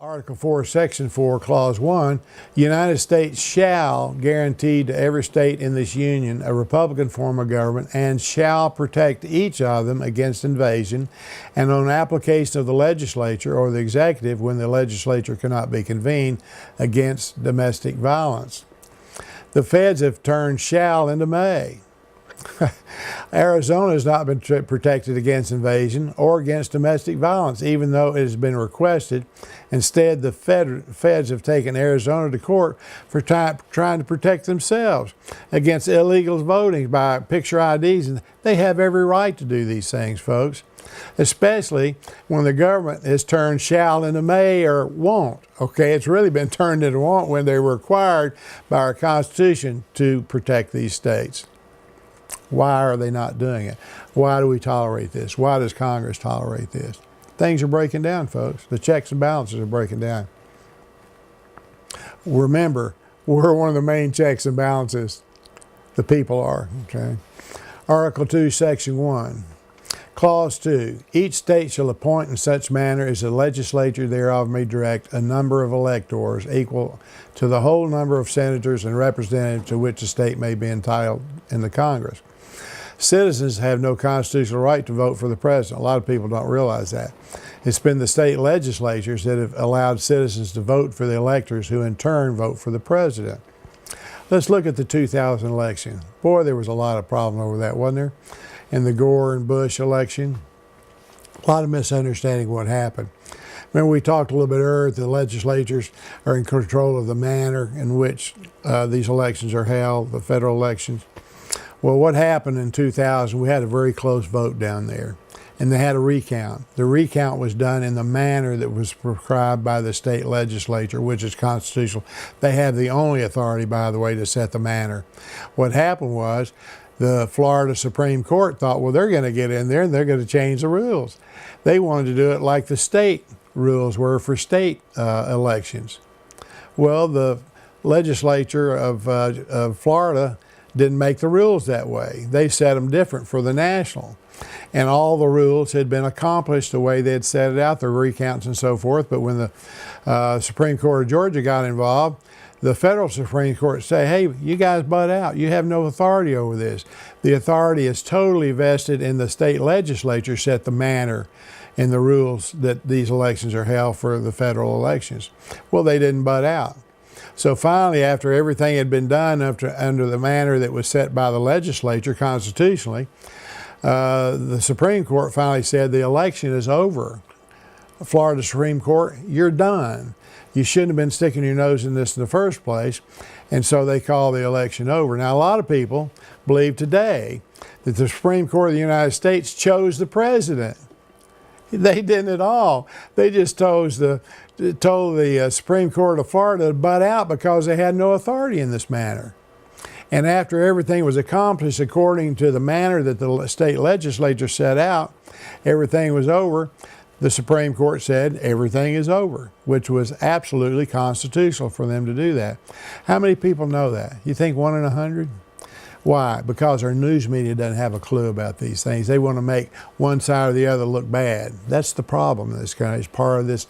Article 4, Section 4, Clause 1, the United States shall guarantee to every state in this union a Republican form of government and shall protect each of them against invasion and on application of the legislature or the executive when the legislature cannot be convened against domestic violence. The feds have turned shall into may. Arizona has not been protected against invasion or against domestic violence, even though it has been requested. Instead, the feds have taken Arizona to court for trying to protect themselves against illegal voting by picture IDs, and they have every right to do these things, folks, especially when the government has turned shall into may or won't. Okay, it's really been turned into won't when they were required by our Constitution to protect these states. Why are they not doing it? Why do we tolerate this? Why does Congress tolerate this? Things are breaking down, folks. The checks and balances are breaking down. Remember, we're one of the main checks and balances. The people are, okay? Article 2, Section 1. Clause 2. Each state shall appoint in such manner as the legislature thereof may direct a number of electors equal to the whole number of senators and representatives to which the state may be entitled in the Congress. Citizens have no constitutional right to vote for the president. A lot of people don't realize that. It's been the state legislatures that have allowed citizens to vote for the electors who in turn vote for the president. Let's look at the 2000 election. Boy, there was a lot of problem over that, wasn't there? In the Gore and Bush election, a lot of misunderstanding what happened. Remember we talked a little bit earlier, the legislatures are in control of the manner in which these elections are held, the federal elections. Well, what happened in 2000, we had a very close vote down there, and they had a recount. The recount was done in the manner that was prescribed by the state legislature, which is constitutional. They have the only authority, by the way, to set the manner. What happened was the Florida Supreme Court thought, well, they're going to get in there and they're going to change the rules. They wanted to do it like the state rules were for state elections. Well, the legislature of Florida didn't make the rules that way. They set them different for the national. And all the rules had been accomplished the way they had set it out, the recounts and so forth. But when the Supreme Court of Georgia got involved, the federal Supreme Court said, hey, you guys butt out. You have no authority over this. The authority is totally vested in the state legislature set the manner and the rules that these elections are held for the federal elections. Well, they didn't butt out. So finally, after everything had been done under the manner that was set by the legislature constitutionally, the Supreme Court finally said the election is over. Florida Supreme Court, you're done. You shouldn't have been sticking your nose in this in the first place. And so they call the election over. Now, a lot of people believe today that the Supreme Court of the United States chose the president. They didn't at all. They just told the Supreme Court of Florida to butt out because they had no authority in this matter. And after everything was accomplished according to the manner that the state legislature set out, everything was over. The Supreme Court said everything is over, which was absolutely constitutional for them to do that. How many people know that? You think 1 in 100? Why? Because our news media doesn't have a clue about these things. They want to make one side or the other look bad. That's the problem in this country. It's part of this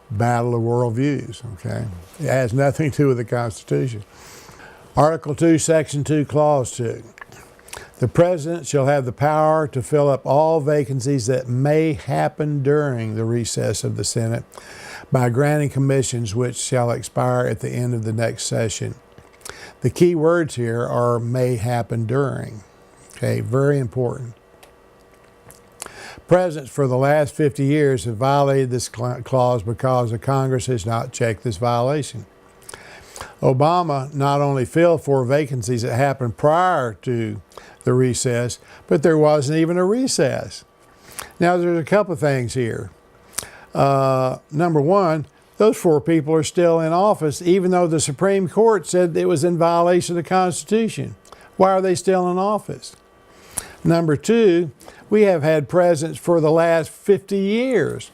battle of worldviews, okay? It has nothing to do with the Constitution. Article 2, Section 2, Clause 2. The President shall have the power to fill up all vacancies that may happen during the recess of the Senate by granting commissions which shall expire at the end of the next session. The key words here are may happen during. Okay, very important. Presidents for the last 50 years have violated this clause because the Congress has not checked this violation. Obama not only filled 4 vacancies that happened prior to the recess, but there wasn't even a recess. Now, there's a couple of things here. Number one, those 4 people are still in office, even though the Supreme Court said it was in violation of the Constitution. Why are they still in office? Number 2, we have had presidents for the last 50 years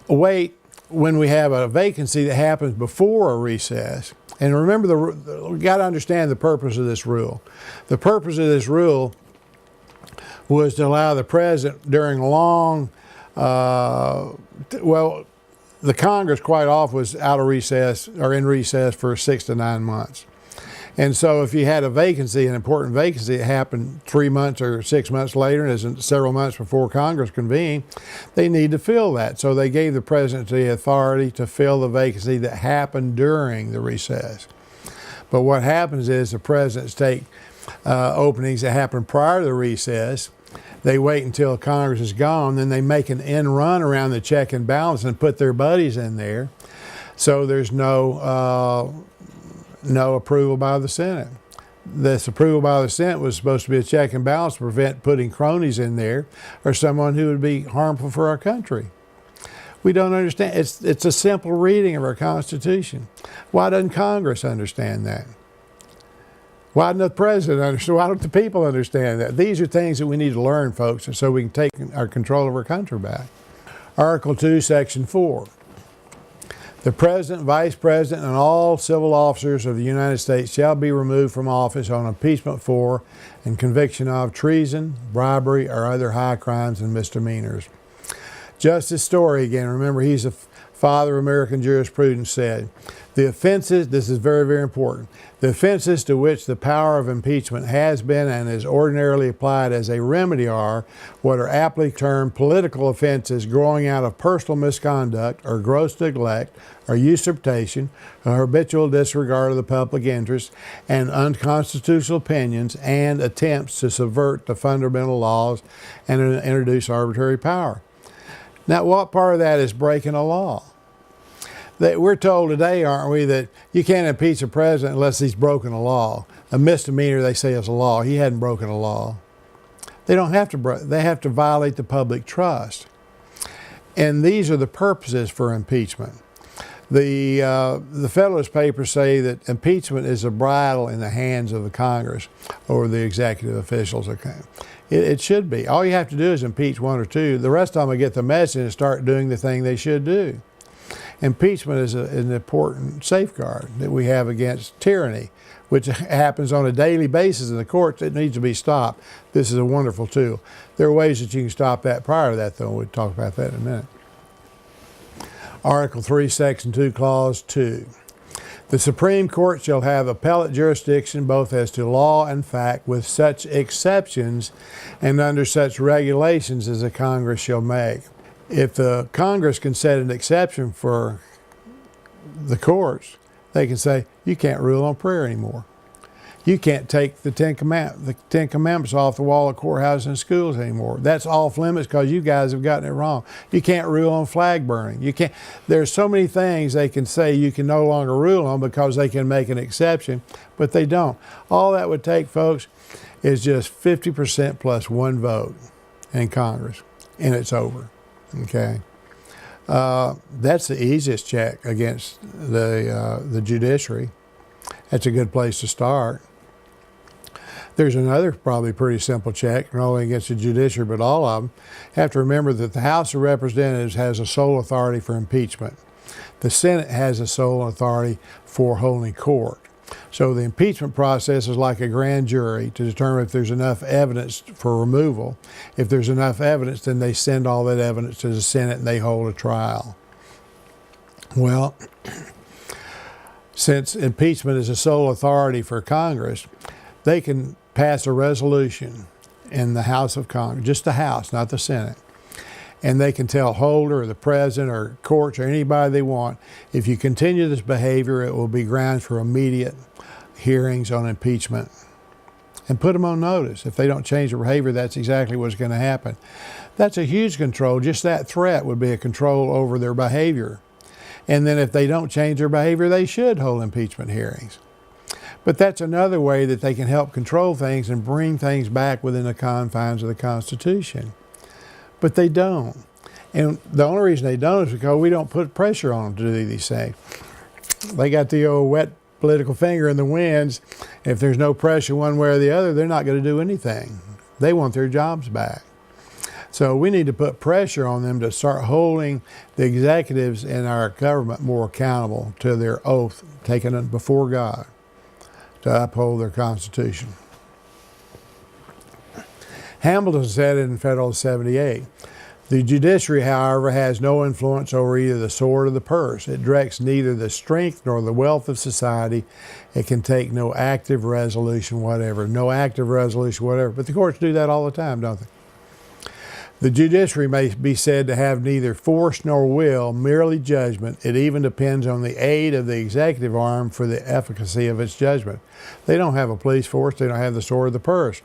wait when we have a vacancy that happens before a recess. And remember, we got to understand the purpose of this rule. The purpose of this rule was to allow the president during long, the Congress quite often was out of recess or in recess for 6 to 9 months. And so if you had a vacancy, an important vacancy that happened 3 months or 6 months later, and several months before Congress convened, they need to fill that. So they gave the president the authority to fill the vacancy that happened during the recess. But what happens is the presidents take openings that happen prior to the recess. They wait until Congress is gone, then they make an end run around the check and balance and put their buddies in there. So there's no approval by the Senate. This approval by the Senate was supposed to be a check and balance to prevent putting cronies in there or someone who would be harmful for our country. We don't understand. It's a simple reading of our Constitution. Why doesn't Congress understand that? Why doesn't the president understand? Why don't the people understand that? These are things that we need to learn, folks, so we can take our control of our country back. Article 2, Section 4. The President, Vice President, and all civil officers of the United States shall be removed from office on impeachment for and conviction of treason, bribery, or other high crimes and misdemeanors. Justice Story, again, remember he's a father of American jurisprudence, said, the offenses, this is very, very important, the offenses to which the power of impeachment has been and is ordinarily applied as a remedy are what are aptly termed political offenses growing out of personal misconduct or gross neglect or usurpation or habitual disregard of the public interest and unconstitutional opinions and attempts to subvert the fundamental laws and introduce arbitrary power. Now, what part of that is breaking a law? We're told today, aren't we, that you can't impeach a president unless he's broken a law. A misdemeanor, they say, is a law. He hadn't broken a law. They don't have to they have to violate the public trust. And these are the purposes for impeachment. The Federalist Papers say that impeachment is a bridle in the hands of the Congress over the executive officials. It should be. All you have to do is impeach one or two. The rest of them will get the message and start doing the thing they should do. Impeachment is an important safeguard that we have against tyranny, which happens on a daily basis in the courts. It needs to be stopped. This is a wonderful tool. There are ways that you can stop that prior to that, though. We'll talk about that in a minute. Article 3, Section 2, Clause 2. The Supreme Court shall have appellate jurisdiction both as to law and fact, with such exceptions and under such regulations as the Congress shall make. If the Congress can set an exception for the courts, they can say, you can't rule on prayer anymore. You can't take the Ten Commandments off the wall of courthouses and schools anymore. That's off limits because you guys have gotten it wrong. You can't rule on flag burning. You can't. There's so many things they can say you can no longer rule on because they can make an exception, but they don't. All that would take, folks, is just 50% plus one vote in Congress, and it's over. Okay, that's the easiest check against the judiciary. That's a good place to start. There's another probably pretty simple check, not only against the judiciary, but all of them. You have to remember that the House of Representatives has a sole authority for impeachment. The Senate has a sole authority for holding court. So the impeachment process is like a grand jury to determine if there's enough evidence for removal. If there's enough evidence, then they send all that evidence to the Senate and they hold a trial. Well, since impeachment is a sole authority for Congress, they can pass a resolution in the House of Congress, just the House, not the Senate. And they can tell Holder or the President or courts or anybody they want, if you continue this behavior, it will be grounds for immediate hearings on impeachment. And put them on notice. If they don't change their behavior, that's exactly what's going to happen. That's a huge control. Just that threat would be a control over their behavior. And then if they don't change their behavior, they should hold impeachment hearings. But that's another way that they can help control things and bring things back within the confines of the Constitution. But they don't. And the only reason they don't is because we don't put pressure on them to do these things. They got the old wet political finger in the winds. If there's no pressure one way or the other, they're not going to do anything. They want their jobs back. So we need to put pressure on them to start holding the executives in our government more accountable to their oath taken before God to uphold their Constitution. Hamilton said in Federalist 78, The judiciary, however, has no influence over either the sword or the purse. It directs neither the strength nor the wealth of society. It can take no active resolution whatever. No active resolution whatever. But the courts do that all the time, don't they? The judiciary may be said to have neither force nor will, merely judgment. It even depends on the aid of the executive arm for the efficacy of its judgment. They don't have a police force. They don't have the sword or the purse.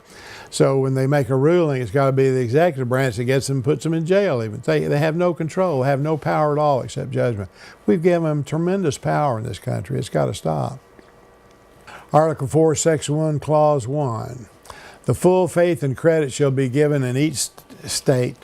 So when they make a ruling, it's got to be the executive branch that gets them and puts them in jail even. They have no control, have no power at all except judgment. We've given them tremendous power in this country. It's got to stop. Article 4, Section 1, Clause 1. The full faith and credit shall be given in each state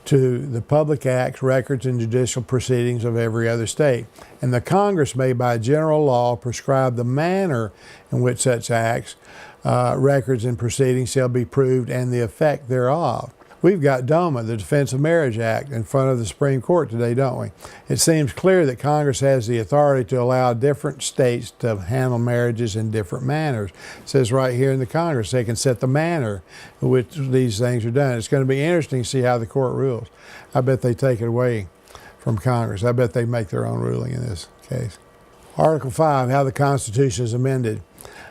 to the public acts, records, and judicial proceedings of every other state. And the Congress may by general law prescribe the manner in which such acts, records, and proceedings shall be proved and the effect thereof. We've got DOMA, the Defense of Marriage Act, in front of the Supreme Court today, don't we? It seems clear that Congress has the authority to allow different states to handle marriages in different manners. It says right here in the Congress they can set the manner in which these things are done. It's going to be interesting to see how the court rules. I bet they take it away from Congress. I bet they make their own ruling in this case. Article 5, how the Constitution is amended.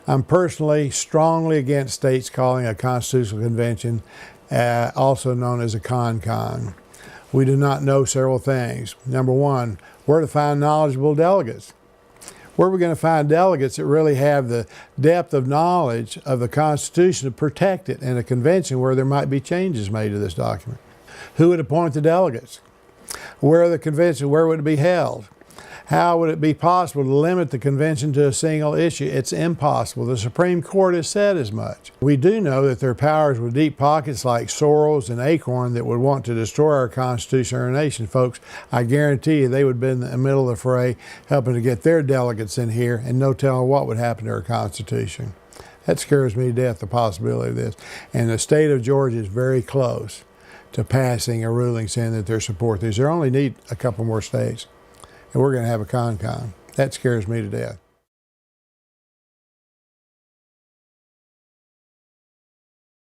I'm personally strongly against states calling a constitutional convention also known as a con-con. We do not know several things. Number one, where to find knowledgeable delegates. Where are we going to find delegates that really have the depth of knowledge of the Constitution to protect it in a convention where there might be changes made to this document? Who would appoint the delegates? Where the convention, where would it be held? How would it be possible to limit the convention to a single issue? It's impossible. The Supreme Court has said as much. We do know that there are powers with deep pockets like Soros and Acorn that would want to destroy our Constitution or our nation. Folks, I guarantee you they would be in the middle of the fray helping to get their delegates in here and no telling what would happen to our Constitution. That scares me to death, the possibility of this. And the state of Georgia is very close to passing a ruling saying that they support this. They only need a couple more states. And we're going to have a con-con. That scares me to death.